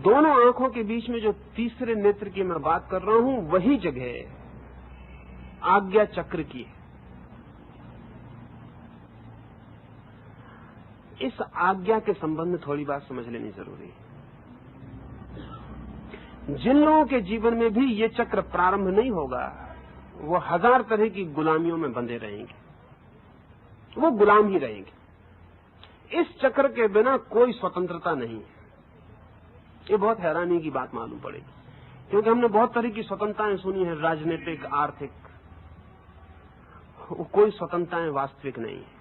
दोनों आंखों के बीच में जो तीसरे नेत्र की मैं बात कर रहा हूं, वही जगह आज्ञा चक्र की है। इस आज्ञा के संबंध में थोड़ी बात समझ लेनी जरूरी है। जिन लोगों के जीवन में भी ये चक्र प्रारंभ नहीं होगा, वो हजार तरह की गुलामियों में बंधे रहेंगे, वो गुलाम ही रहेंगे। इस चक्र के बिना कोई स्वतंत्रता नहीं है। ये बहुत हैरानी की बात मालूम पड़ेगी, क्योंकि हमने बहुत तरह की स्वतंत्रताएं सुनी है, राजनीतिक, आर्थिक, कोई स्वतंत्रताएं वास्तविक नहीं है।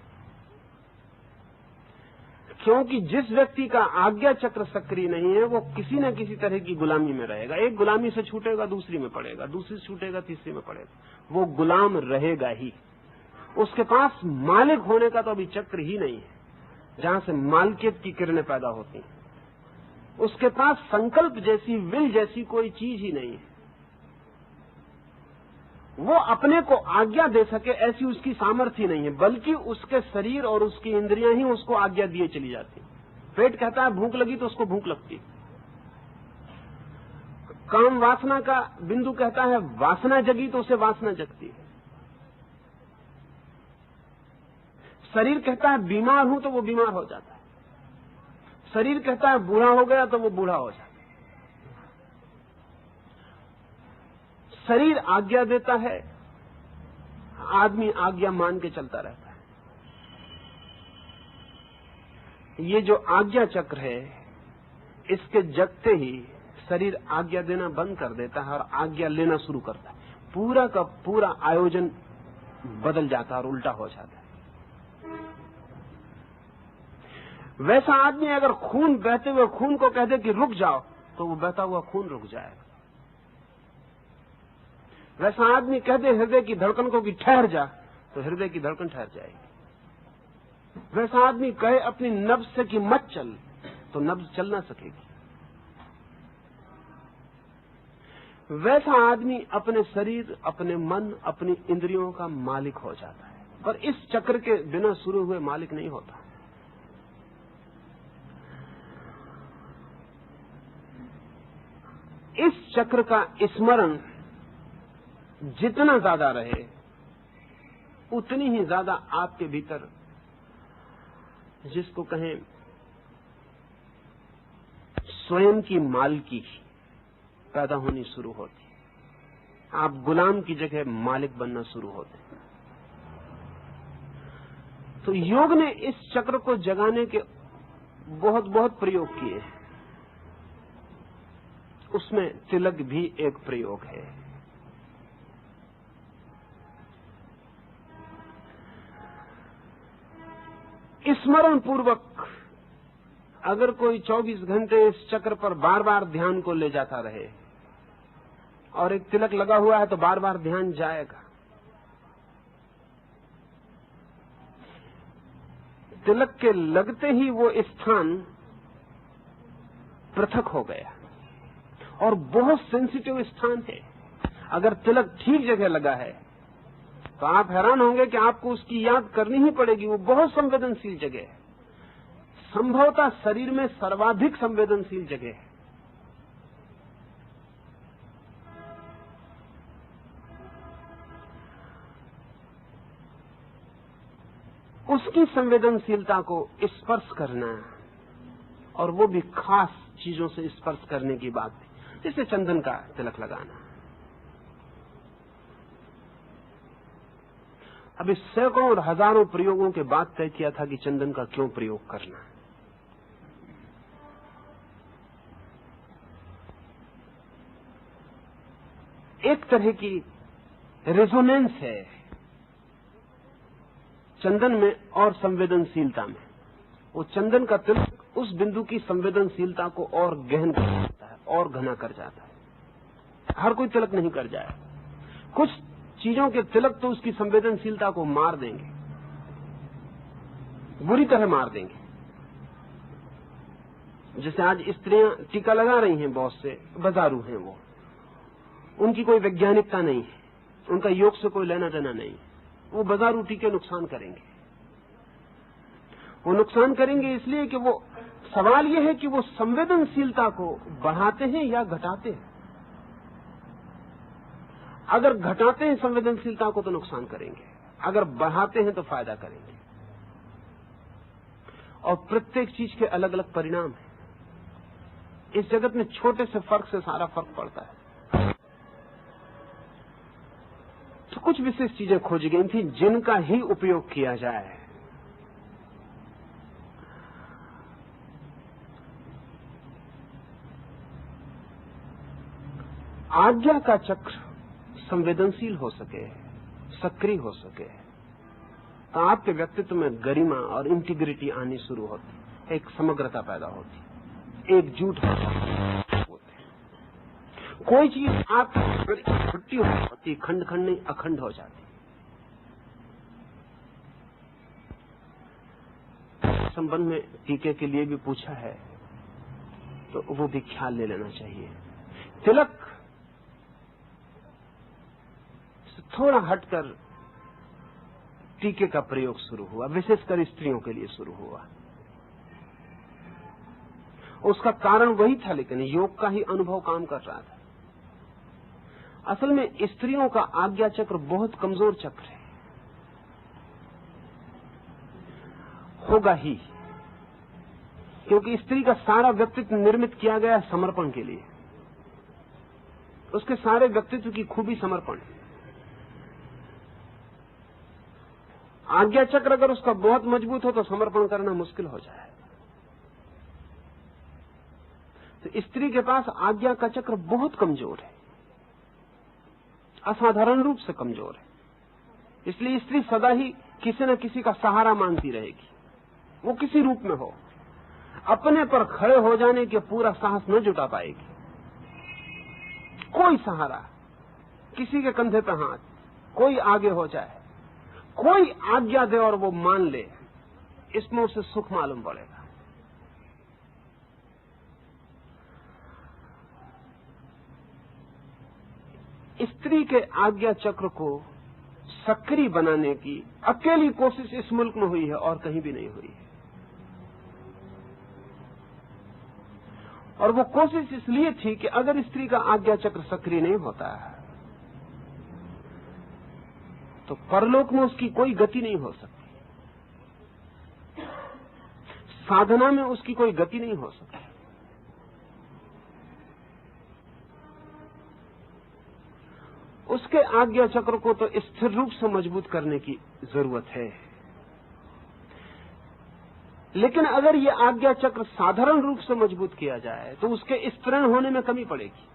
क्योंकि जिस व्यक्ति का आज्ञा चक्र सक्रिय नहीं है, वो किसी न किसी तरह की गुलामी में रहेगा। एक गुलामी से छूटेगा, दूसरी में पड़ेगा, दूसरी से छूटेगा, तीसरी में पड़ेगा। वो गुलाम रहेगा ही। उसके पास मालिक होने का तो अभी चक्र ही नहीं है, जहां से मालकियत की किरणें पैदा होती हैं। उसके पास संकल्प जैसी, विल जैसी कोई चीज ही नहीं है। वो अपने को आज्ञा दे सके ऐसी उसकी सामर्थ्य नहीं है, बल्कि उसके शरीर और उसकी इंद्रियां ही उसको आज्ञा दिए चली जाती। पेट कहता है भूख लगी तो उसको भूख लगती। काम वासना का बिंदु कहता है वासना जगी तो उसे वासना जगती है। शरीर कहता है बीमार हूं तो वो बीमार हो जाता है। शरीर कहता है बूढ़ा हो गया तो वो बूढ़ा हो जाता है। शरीर आज्ञा देता है, आदमी आज्ञा मान के चलता रहता है। ये जो आज्ञा चक्र है, इसके जगते ही शरीर आज्ञा देना बंद कर देता है और आज्ञा लेना शुरू करता है। पूरा का पूरा आयोजन बदल जाता है और उल्टा हो जाता है। वैसा आदमी अगर खून बहते हुए खून को कह दे कि रुक जाओ, तो वो बहता हुआ खून रुक जाएगा। वैसा आदमी कह दे हृदय की धड़कन को कि ठहर जा, तो हृदय की धड़कन ठहर जाएगी। वैसा आदमी कहे अपनी नब्ज से कि मत चल, तो नब्ज चल ना सकेगी। वैसा आदमी अपने शरीर, अपने मन, अपनी इंद्रियों का मालिक हो जाता है। पर इस चक्र के बिना शुरू हुए मालिक नहीं होता। इस चक्र का स्मरण जितना ज्यादा रहे, उतनी ही ज्यादा आपके भीतर, जिसको कहें स्वयं की मालिकी पैदा होनी शुरू होती। आप गुलाम की जगह मालिक बनना शुरू होते। तो योग ने इस चक्र को जगाने के बहुत बहुत प्रयोग किए हैं। उसमें तिलक भी एक प्रयोग है। स्मरण पूर्वक अगर कोई 24 घंटे इस चक्र पर बार बार ध्यान को ले जाता रहे, और एक तिलक लगा हुआ है तो बार बार ध्यान जाएगा। तिलक के लगते ही वो स्थान पृथक हो गया, और बहुत सेंसिटिव स्थान है। अगर तिलक ठीक जगह लगा है तो आप हैरान होंगे कि आपको उसकी याद करनी ही पड़ेगी। वो बहुत संवेदनशील जगह है, संभवतः शरीर में सर्वाधिक संवेदनशील जगह है। उसकी संवेदनशीलता को स्पर्श करना, और वो भी खास चीजों से स्पर्श करने की बात थी, जैसे चंदन का तिलक लगाना। अभी सैकड़ों और हजारों प्रयोगों के बाद तय किया था कि चंदन का क्यों प्रयोग करना। एक तरह की रेजोनेंस है चंदन में और संवेदनशीलता में। वो चंदन का तिलक उस बिंदु की संवेदनशीलता को और गहन कर जाता है और घना कर जाता है। हर कोई तिलक नहीं कर जाए। कुछ चीजों के तिलक तो उसकी संवेदनशीलता को मार देंगे, बुरी तरह मार देंगे। जैसे आज स्त्रियां टीका लगा रही हैं, बहुत से बाजारू हैं, वो उनकी कोई वैज्ञानिकता नहीं है, उनका योग से कोई लेना देना नहीं। वो बाजारू टीके नुकसान करेंगे। वो नुकसान करेंगे इसलिए कि वो सवाल यह है कि वो संवेदनशीलता को बढ़ाते हैं या घटाते हैं। अगर घटाते हैं संवेदनशीलता को तो नुकसान करेंगे, अगर बढ़ाते हैं तो फायदा करेंगे। और प्रत्येक चीज के अलग अलग परिणाम हैं। इस जगत में छोटे से फर्क से सारा फर्क पड़ता है। तो कुछ विशेष चीजें खोजी गई थी जिनका ही उपयोग किया जाए। आज्ञा का चक्र संवेदनशील हो सके, सक्रिय हो सके, तो आपके व्यक्तित्व में गरिमा और इंटीग्रिटी आनी शुरू होती, एक समग्रता पैदा होती, एकजुट होती। कोई चीज आपकी छुट्टी होती, खंड खंड नहीं अखंड हो जाती। संबंध में टीके के लिए भी पूछा है, तो वो भी ख्याल ले लेना चाहिए। तिलक से थोड़ा हटकर टीके का प्रयोग शुरू हुआ, विशेषकर स्त्रियों के लिए शुरू हुआ। उसका कारण वही था, लेकिन योग का ही अनुभव काम कर रहा था। असल में स्त्रियों का आज्ञा चक्र बहुत कमजोर चक्र है, होगा ही, क्योंकि स्त्री का सारा व्यक्तित्व निर्मित किया गया है समर्पण के लिए। उसके सारे व्यक्तित्व की खूबी समर्पण है। आज्ञा चक्र अगर उसका बहुत मजबूत हो तो समर्पण करना मुश्किल हो जाए। तो स्त्री के पास आज्ञा का चक्र बहुत कमजोर है, असाधारण रूप से कमजोर है। इसलिए स्त्री सदा ही किसी न किसी का सहारा मांगती रहेगी, वो किसी रूप में हो। अपने पर खड़े हो जाने के पूरा साहस न जुटा पाएगी। कोई सहारा, किसी के कंधे पे हाथ, कोई आगे हो जाए, कोई आज्ञा दे और वो मान ले, इसमें उसे सुख मालूम पड़ेगा। स्त्री के आज्ञा चक्र को सक्रिय बनाने की अकेली कोशिश इस मुल्क में हुई है और कहीं भी नहीं हुई है। और वो कोशिश इसलिए थी कि अगर स्त्री का आज्ञा चक्र सक्रिय नहीं होता है तो परलोक में उसकी कोई गति नहीं हो सकती, साधना में उसकी कोई गति नहीं हो सकती। उसके आज्ञा चक्र को तो स्थिर रूप से मजबूत करने की जरूरत है। लेकिन अगर ये आज्ञा चक्र साधारण रूप से मजबूत किया जाए तो उसके स्तरण होने में कमी पड़ेगी।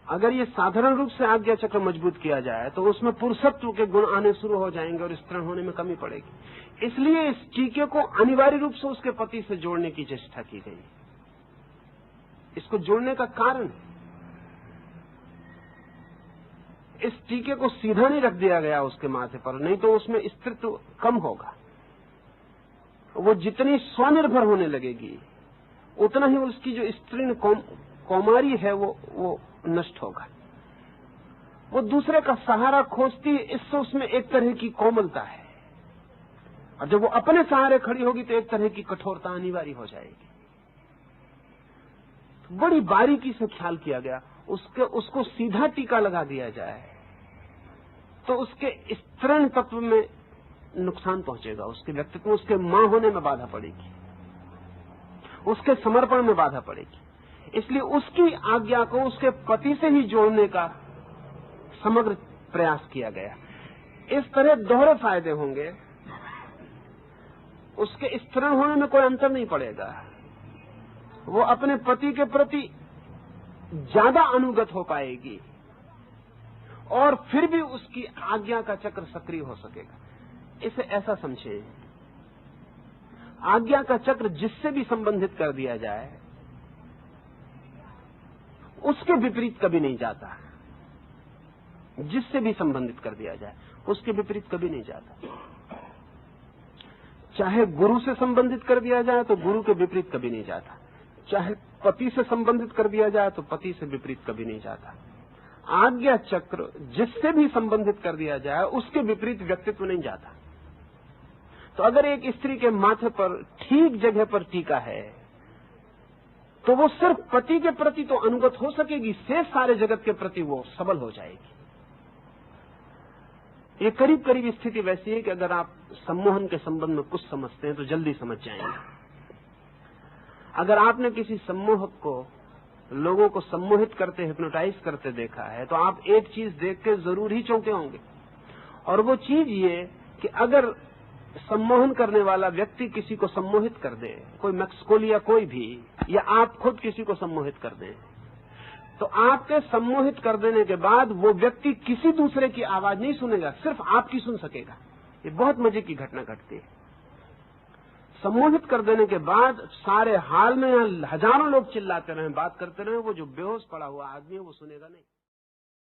अगर ये साधारण रूप से आज्ञा चक्र मजबूत किया जाए तो उसमें पुरुषत्व के गुण आने शुरू हो जाएंगे और स्तरण होने में कमी पड़ेगी। इसलिए इस टीके को अनिवार्य रूप से उसके पति से जोड़ने की चेष्टा की गई। इसको जोड़ने का कारण, इस टीके को सीधा नहीं रख दिया गया उसके माथे पर, नहीं तो उसमें स्त्रीत्व कम होगा। वो जितनी स्वनिर्भर होने लगेगी उतना ही उसकी जो स्त्री कौमारी है वो नष्ट होगा। वो दूसरे का सहारा खोजती है, इससे उसमें एक तरह की कोमलता है। और जब वो अपने सहारे खड़ी होगी तो एक तरह की कठोरता अनिवार्य हो जाएगी। तो बड़ी बारीकी से ख्याल किया गया, उसको सीधा टीका लगा दिया जाए तो उसके स्तरण तत्व में नुकसान पहुंचेगा, उसके व्यक्तित्व में, उसके मां होने में बाधा पड़ेगी, उसके समर्पण में बाधा पड़ेगी। इसलिए उसकी आज्ञा को उसके पति से ही जोड़ने का समग्र प्रयास किया गया। इस तरह दोहरे फायदे होंगे। उसके स्तरण होने में कोई अंतर नहीं पड़ेगा, वो अपने पति के प्रति ज्यादा अनुगत हो पाएगी और फिर भी उसकी आज्ञा का चक्र सक्रिय हो सकेगा। इसे ऐसा समझे, आज्ञा का चक्र जिससे भी संबंधित कर दिया जाए उसके विपरीत कभी नहीं जाता। जिससे भी संबंधित कर दिया जाए उसके विपरीत कभी नहीं जाता। चाहे गुरु से संबंधित कर दिया जाए तो गुरु के विपरीत कभी नहीं जाता। चाहे पति से संबंधित कर दिया जाए तो पति से विपरीत कभी नहीं जाता। आज्ञा चक्र जिससे भी संबंधित कर दिया जाए उसके विपरीत व्यक्तित्व नहीं जाता। तो अगर एक स्त्री के माथे पर ठीक जगह पर टीका है तो वो सिर्फ पति के प्रति तो अनुगत हो सकेगी, शेष सारे जगत के प्रति वो सबल हो जाएगी। ये करीब करीब स्थिति वैसी है कि अगर आप सम्मोहन के संबंध में कुछ समझते हैं तो जल्दी समझ जाएंगे। अगर आपने किसी सम्मोहक को, लोगों को सम्मोहित करते, हिप्नोटाइज करते देखा है तो आप एक चीज देख के जरूर ही चौंके होंगे, और वो चीज ये कि अगर सम्मोहन करने वाला व्यक्ति किसी को सम्मोहित कर दे, कोई मैक्सकोल या कोई भी, या आप खुद किसी को सम्मोहित कर दें, तो आपके सम्मोहित कर देने के बाद वो व्यक्ति किसी दूसरे की आवाज नहीं सुनेगा, सिर्फ आपकी सुन सकेगा। ये बहुत मजे की घटना घटती है। सम्मोहित कर देने के बाद सारे हाल में हजारों लोग चिल्लाते रहे, बात करते रहे, वो जो बेहोश पड़ा हुआ आदमी है वो सुनेगा नहीं।